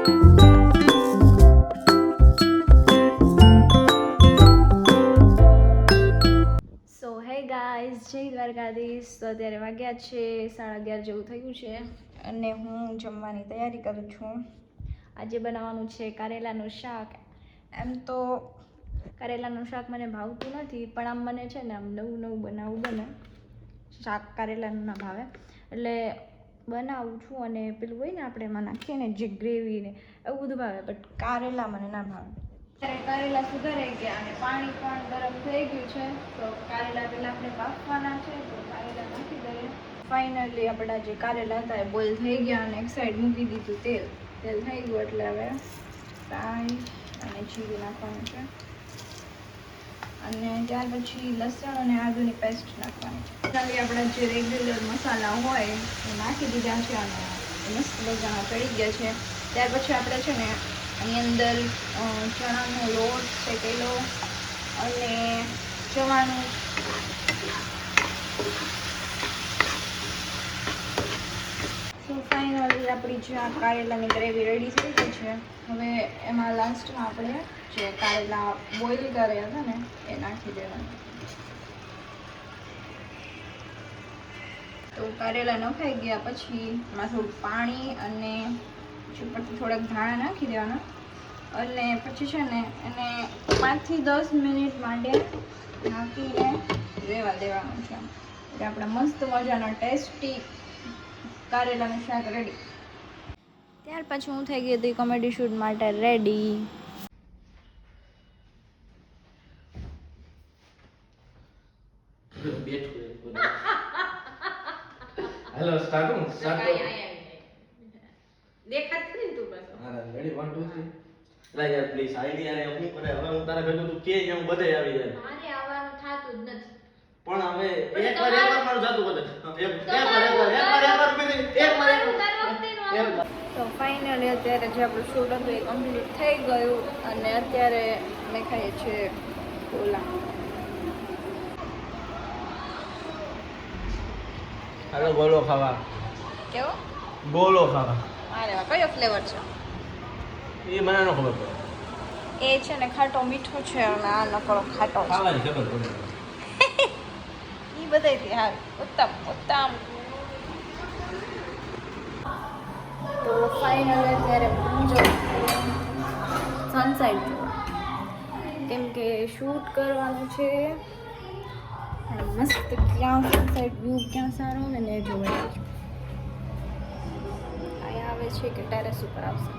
સો hey guys, જય દ્વારકાધીશ. તો અત્યારે વાગ્યા છે 11:30 જેવું થયું છે અને હું જમવાની તૈયારી કરું છું. આજે બનાવવાનું છે કારેલાનું શાક. એમ તો કારેલાનું શાક મને ભાવતું નથી, પણ આમ મને છે ને આમ નવું બનાવવું બને. શાક કારેલાનું ના ભાવે એટલે બનાવું છું. અને પેલું હોય ને આપણે એમાં નાખીએ ને જે ગ્રેવી ને એવું બધું ભાવે, બટ કારેલા મને ના ભાવે. કારેલા સુધારાઈ ગયા અને પાણી પણ ગરમ થઈ ગયું છે. તો કારેલા પહેલાં આપણે બાફવાના છે, તો કારેલા નાખી દઈએ. ફાઇનલી આપણા જે કારેલા હતા એ બોઇલ થઈ ગયા અને એક સાઈડ મૂકી દીધું તેલ થઈ ગયું એટલે હવે રાઈ અને જીરું નાખવાનું છે અને ત્યાર પછી લસણ અને આદુની પેસ્ટ નાખવાની છે. પછી આપણા જે રેગ્યુલર મસાલા હોય એ નાખી દીધા છે અને મસ્ત મજાના ચડી ગયા છે. ત્યાર પછી આપણે છે ને એની અંદર ચણાનો લોટ શેકેલો અને જવાનું સો ફાઇનલી આપણી જે આ કારેલાની ગ્રેવી રેડી થઈ ગઈ છે. હવે એમાં લાસ્ટમાં આપણે જે કારેલા બોઇલ કર્યા હતા ને એ નાખી દેવાના. તો કારેલા નખાઈ ગયા પછી એમાં થોડું પાણી અને ઉપરથી થોડાક ધાણા નાખી દેવાના અને પછી છે ને એને 5 થી 10 મિનિટ માટે ઢાંકીને રહેવા દેવાનું છે. એટલે આપણે મસ્ત મજાના ટેસ્ટી કારેલાનું શાક રેડી. ત્યાર પછી હું થઈ ગઈ હતી કોમેડી શૂટ માટે રેડી. હેલો સ્ટાર્ટ દેખાત ને તું પાછો. હા રેડી 1 2 3 લા યાર પ્લીઝ આઈડિયા રે હું કરે હવે હું તારા ભેગું તું કે હું બધે આવી જાય. મારે આવવાનું થાતું જ નથી. પણ હવે એકવાર મારું જાતું બધે એકવાર તો ફાઇનલી અત્યારે જે આપણું શૂટ હતું એ કમ્પ્લીટ થઈ ગયું અને અત્યારે અમે ખાઈએ છીએ કોલા. હાલો ગોલો ખાવા. કેવો? ગોલો ખાવા. અરે વાહ, કયો ફ્લેવર છે? એ મને ન ખબર પડે. એ છે ને ખાટો મીઠો છે અને આ નકરો ખાટો છે. ખાવાની ખબર પડે. એ બધાયથી હા ઉત્તમ. તો ફાઇનલ અત્યારે સનસાઇડ કેમ કે શૂટ કરવાનું છે અને મસ્ત ક્યાં સનસાઇડ વ્યૂ ક્યાં સારો આવે ને એ જોવા છે. અહીંયા આવે છે કે ટેરેસ ઉપર આવશે.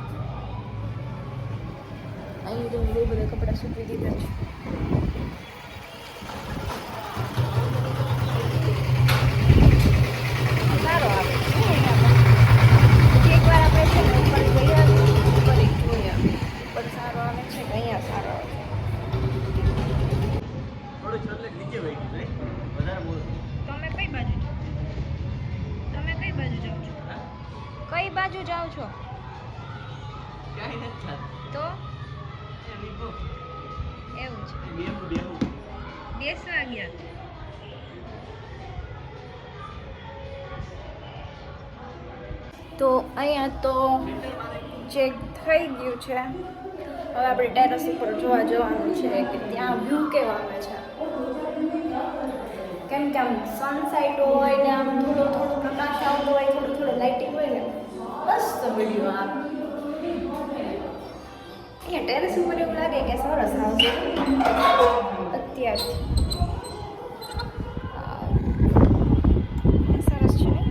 અહીં તો બહુ બધા કપડાં સૂકવી દીધા છે. સારો આવે છે એકવાર આપણે છે ને ઉપર ગયા ઉપર એક જોયા ઉપર સારો આવે છે કે અહીંયા સારો આવે છે. થોડું છોલે નીચે વહી ગયું નહીં વધારે બોલ. તમે કઈ બાજુ જાઓ છો? કઈ બાજુ જાઓ છો? ક્યાંય નથી થાતું. તો એ લીધો એવું છે. બેહું બેસવા ગયા. તો અહીંયા તો ચેક થઈ ગયું છે. હવે આપણે ટેરેસ ઉપર જોવા જવાનું છે કે ત્યાં વ્યૂ કેવા આવે છે. કેમ કે આમ સનસાઇટ હોય ને આમ થોડો પ્રકાશ આવતો હોય, થોડું લાઇટિંગ હોય ને મસ્ત વિડીયો આવે. અહીંયા ટેરેસ ઉપર એવું લાગે કે સરસ આવશે અત્યારથી. સરસ છે ને?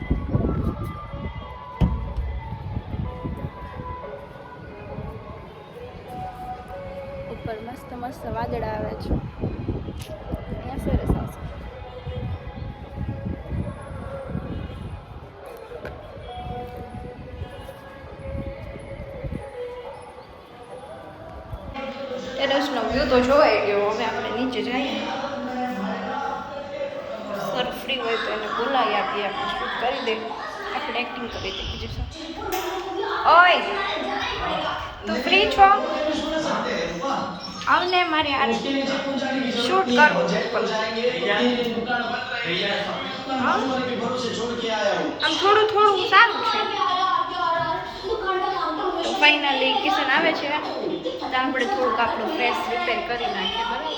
ઉપર મસ્ત વાદળા આવે છે. અહીંયા સરસ આવશે. ટેરેસનો વ્યૂ તો જોવાઈ ગયો. હવે આપણે નીચે જઈએ. સર ફ્રી હોય તો એને બોલાવી આપીએ, આપણે શૂટ કરી દે, આપણે એક્ટિંગ કરી દે. બીજું શું? ઓય તું ફ્રી છો? આવને મારે આ શૂટ કરવું છે. આમ થોડું સારું છે. તો ફાઇનલી કિશન આવે છે તો આપણે થોડુંક આપણું ફેસ રિપેર કરી નાખીએ બરાબર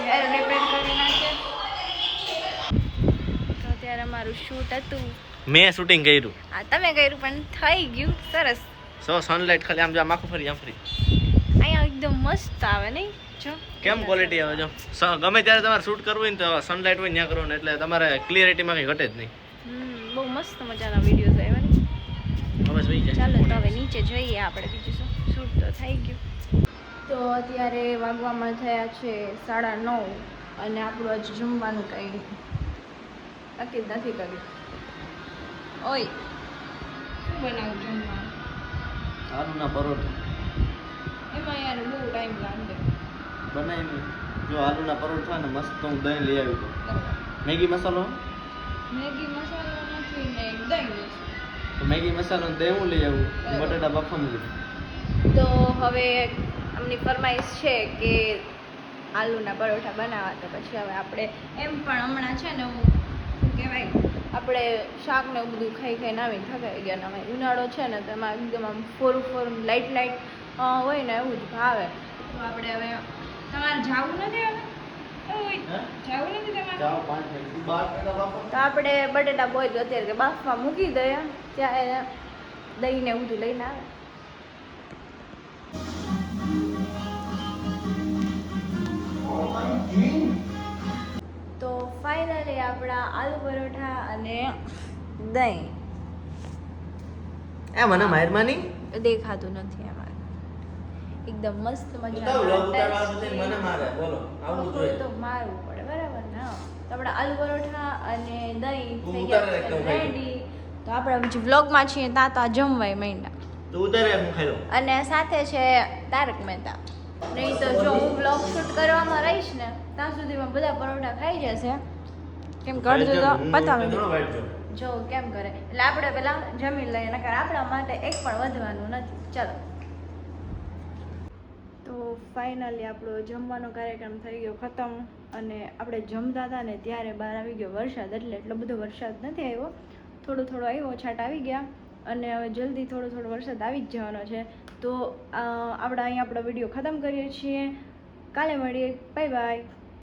હેર રિપેર કરી નાખીએ તો અત્યારે અમારું શૂટ હતું મેં શૂટિંગ કર્યું આ તમે કર્યું પણ થઈ ગયું સરસ સનલાઇટ ખાલી આમ જો આમ આખું ફરી આમ ફરી અહીંયા એકદમ મસ્ત આવે નહીં જો કેમ ક્વોલિટી આવે જો ગમે ત્યારે તમારે શૂટ કરવું હોય ને તો સનલાઇટ હોય ત્યાં કરવાનું એટલે તમારે ક્લિયરિટીમાં કંઈ ઘટે જ નહીં બહુ મસ્ત મજાના વિડીયોઝ આવ્યા ને હવે જોઈ જાય ચાલો તો હવે નીચે જઈએ આપણે બીજું શું શૂટ તો થઈ ગયું તો અત્યારે વાગવામાં થયા છે 9:30 અને આપણું હજી જમવાનું કંઈ નક્કી જ નથી કર્યું ઓય શું બનાવું જમવાનું આલુના પરોઠા એમાં યાર બહુ ટાઈમ લાગે બનાવીને જો આલુના પરોઠા ને મસ્ત હું દહીં લઈ આવ્યો મેગી મસાલો મેગી મસાલો નથી ને દહીં છે તો મેગી મસાલો ને દહીં હું લઈ આવું બટાટા બાફા લીધું તો હવે અમની ફરમાઈશ છે કે આલુના પરોઠા બનાવવા તો પછી હવે આપણે એમ પણ હમણાં છે ને હું શું કહેવાય આપણે શાક ને એવું બધું ખાઈ ખાઈને આવી થકાઈ ગયા ને હવે ઉનાળો છે ને તો એમાં એકદમ આમ ફોરું લાઇટ હોય ને એવું જ ભાવે તો આપણે હવે તમારે જવું નથી હવે જવું નથી તમારે ચાલો 5 મિનિટ બટાટા બાફા તો આપણે બટેટા બોય અત્યારે કે બાફમાં મૂકી દઈએ ત્યારે દહીં ને બધું લઈને આવે તો ફાઇનલી આપણા આલુ પરોઠા અને દહીં એ મને મારમાની દેખાતું નથી એમાં એકદમ મસ્ત મને મારે બોલો આવું જોઈએ તો મારવું પડે બરાબર ને હા. તો આપણા આલુ પરોઠા અને દહીં તું થઈ ઉતારે ગયા એકદમ છે રેડી તો આપણે બીજું વ્લોગમાં છીએ ત્યાં તો આ જમવાય મહિના તો ઉતારે હું ખાઈ લઉં અને સાથે છે તારક મહેતા નહીં તો જો હું બ્લોગ શૂટ કરવામાં રહીશ ને ત્યાં સુધીમાં બધા પરોઠા ખાઈ જશે કેમ કરજો તો પતાવી જો કેમ કરે એટલે આપણે પેલા જમી લઈએ નકર આપણા માટે એક પણ વધવાનું નથી ચલો તો ફાઇનલી આપણો જમવાનો કાર્યક્રમ થઈ ગયો ખતમ અને આપણે જમતા હતા ને ત્યારે બહાર આવી ગયો વરસાદ એટલે એટલો બધો વરસાદ નથી આવ્યો થોડો આવ્યો છાંટ આવી ગયા અને હવે જલ્દી થોડો વરસાદ આવી જ જવાનો છે તો આપણે અહીંયા આપણો વિડીયો ખતમ કરીએ છીએ કાલે મળીએ બાય બાય